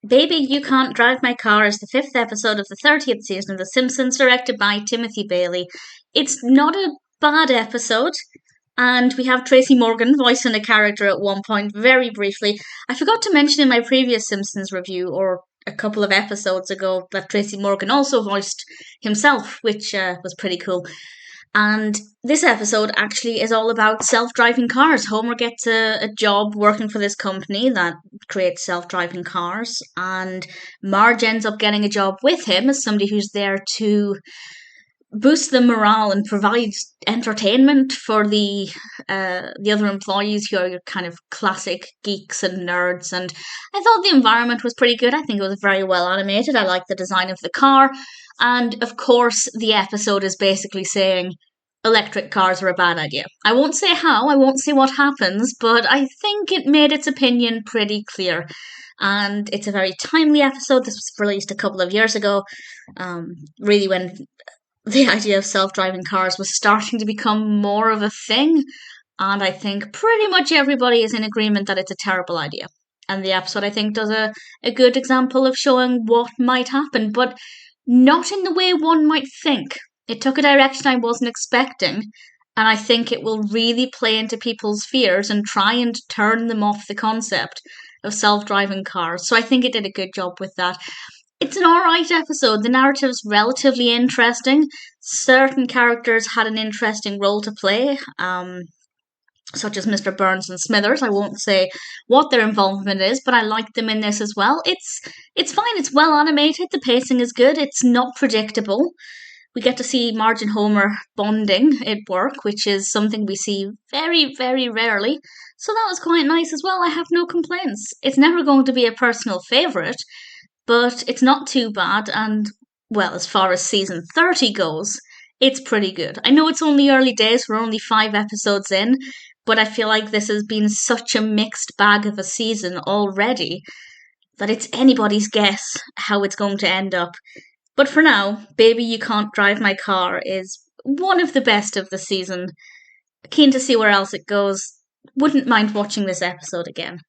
Baby, You Can't Drive My Car is the fifth episode of the 30th season of The Simpsons, directed by Timothy Bailey. It's not a bad episode, and we have Tracy Morgan voicing a character at one point, very briefly. I forgot to mention in my previous Simpsons review, or a couple of episodes ago, that Tracy Morgan also voiced himself, which was pretty cool. And this episode actually is all about self driving cars. Homer gets a job working for this company that creates self driving cars, and Marge ends up getting a job with him as somebody who's there to boost the morale and provide entertainment for the other employees who are your kind of classic geeks and nerds. And I thought the environment was pretty good. I think it was very well animated. I liked the design of the car. And of course, the episode is basically saying electric cars are a bad idea. I won't say how, I won't say what happens, but I think it made its opinion pretty clear. And it's a very timely episode. This was released a couple of years ago, really when the idea of self-driving cars was starting to become more of a thing. And I think pretty much everybody is in agreement that it's a terrible idea. And the episode, I think, does a good example of showing what might happen, but not in the way one might think. It took a direction I wasn't expecting, and I think it will really play into people's fears and try and turn them off the concept of self-driving cars. So I think it did a good job with that. It's an alright episode. The narrative's relatively interesting. Certain characters had an interesting role to play, such as Mr. Burns and Smithers. I won't say what their involvement is, but I like them in this as well. It's fine. It's well animated. The pacing is good. It's not predictable. We get to see Marge and Homer bonding at work, which is something we see very, very rarely. So that was quite nice as well. I have no complaints. It's never going to be a personal favourite, but it's not too bad. And, well, as far as season 30 goes, it's pretty good. I know it's only early days. We're only 5 episodes in, but I feel like this has been such a mixed bag of a season already that it's anybody's guess how it's going to end up. But for now, Baby You Can't Drive My Car is one of the best of the season. Keen to see where else it goes. Wouldn't mind watching this episode again.